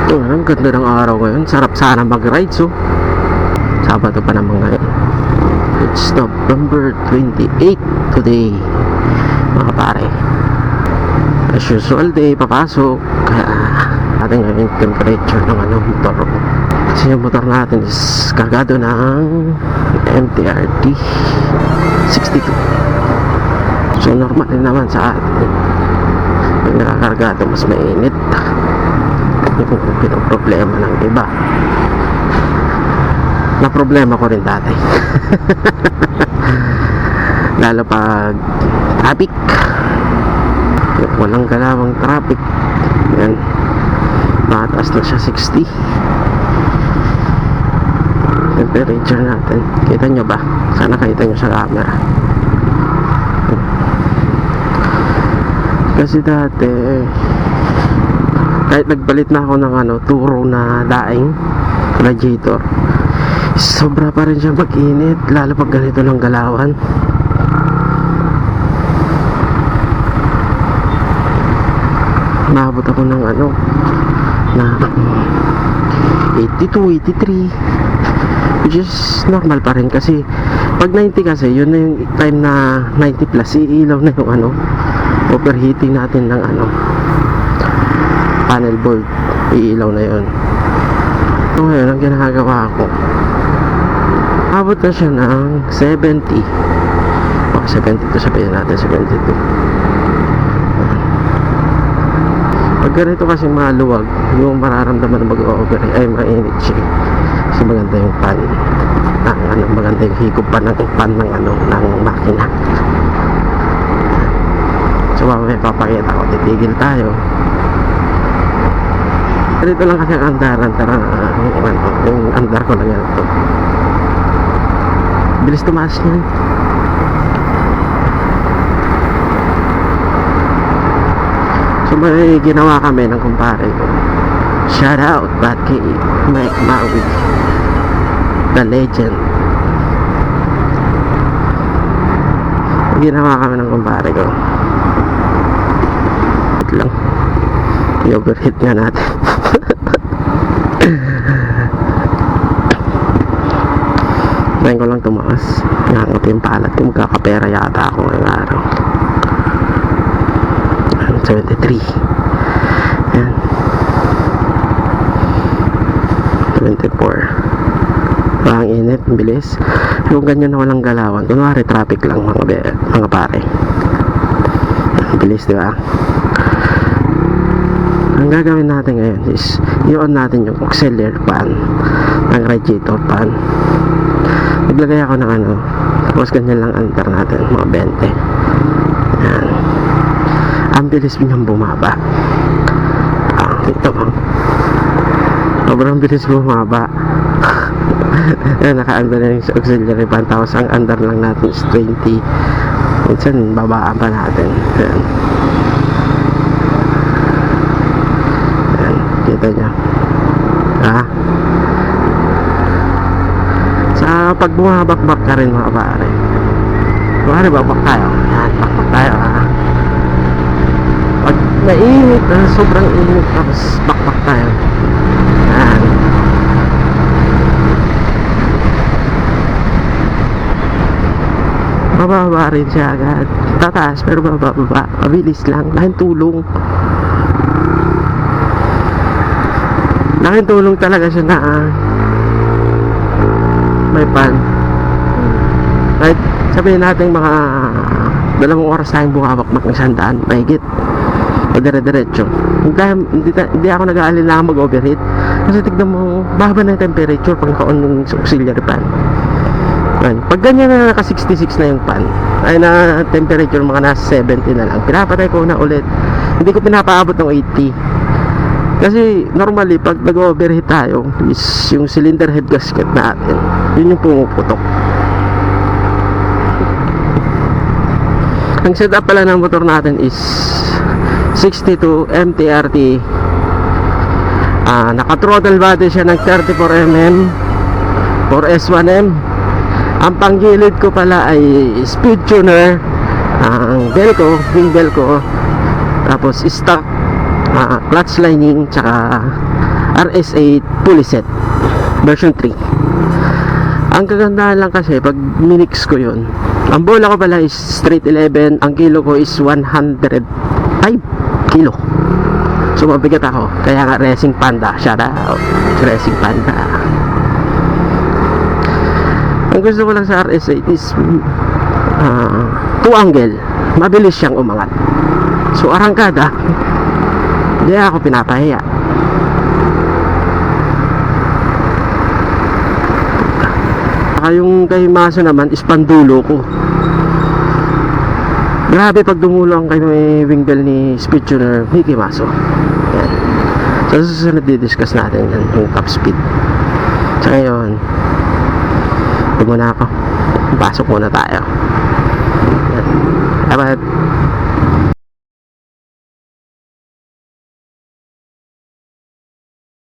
Ang ganda ng araw ngayon. Sarap sana mag-ride. So Sabado pa naman ngayon. It's November 28 today, mga pare. As usual day, papasok. Kaya natin ngayon yung temperature ng motor. Kasi yung motor natin is kargado ng MTRD 62. So normal din naman sa atin. Pag nakakargado, mas mainit. Yung problema ng iba na problema ko rin dati. Lalo pag traffic, walang galawang traffic, yan, mataas na siya 60 temperature natin. Kita nyo ba? Sana kita nyo sa camera. Kasi dati kahit nagpalit na ako ng turo na daing radiator, sobra pa rin siya mag-init, lalo pag ganito ng galawan. Naabot ako ng na 82, 83, which is normal pa rin kasi pag 90 kasi yun na yung time na 90 plus, iilaw na yung overheating natin ng panel board, iilaw na yun. So ngayon ang ginagawa ko, abot na siya ng 70. 72 sabihin natin, 72. Pag ganito kasi maluwag, yung mararamdaman na mag-overheat ay mainit siya. Kasi maganda yung pan, maganda yung higop pa ng pan ng makina. So mamaya papakita ko, titigil tayo. Dito lang kasi ang andaran, yung andar ko lang yan ito. Bilis tumaas niyan. So may ginawa kami ng kumpare ko. Shout out back kay Mike Maui, the legend. Ginawa kami ng kumpare ko. Wait lang, i-overheat nga natin. Ngayon ko lang tumakas. Nangat yung palat ko. Magkakapera yata ako ngayong araw. 73. Yan. 24. Parang init, bilis. Yung ganyan na walang galawan, kunwari traffic lang mga pare. Bilis, di ba? Ang gagawin natin ngayon is i-on natin yung auxiliary fan ng radiator fan. Naglagay ako ng tapos ganyan lang andar natin, mga 20. Yan. Ang bilis niyang bumaba. Ito mo, sobrang bilis bumaba. Yan, naka-andar na yung auxiliary fan, tapos ang andar lang natin is 20. Minsan babaan pa natin. Yan. Kita nyo sa pag bumabakbak ka rin mga pare, kumari bakbak tayo, yan, bakbak tayo pag mainit, sobrang init, tapos bakbak tayo, yan, bababa rin siya agad, tataas pero bababa, mabilis lang, laking tulong. Laking tulong talaga siya na may pan. Kahit sabihin natin mga 2 oras tayong bumabakbak ng 100, mahigit o dire-diretso, hindi ako nag-aalinlangan mag-overheat kasi tignan mo, baba na yung temperature pag naka-on yung auxiliary fan. Pag ganyan na naka 66 na yung pan, ay na temperature mga nasa 70 na lang, pinapatay ko na ulit, hindi ko pinapaabot ng 80. Kasi normally pag nag-overheat tayo is yung cylinder head gasket natin, yun yung pumuputok. Ang setup pala ng motor natin is 62 MTRT. Naka-throttle body siya ng 34mm for S1M. Ang panggilid ko pala ay speed tuner, ang Velcro, wing Velcro, tapos stock clutch lining, tsaka RS8 fully set version 3. Ang kagandahan lang kasi pag minix ko yun, ang bola ko pala is straight 11, ang kilo ko is 105 kilo. So mabigat ako, kaya nga Racing Panda, shout out Racing Panda. Ang gusto ko lang sa RS8 is 2 angle, mabilis siyang umangat. So arangkada, hindi ako pinapahiya. Saka yung kay Maso naman is pandulo ko. Grabe pag dumulo ang kay may wing bell ni Speed Tuner Mickey Maso. Yan. So susunod di-discuss natin yan, yung top speed. So ngayon, ito muna ako, pasok muna tayo. Yan. Dapat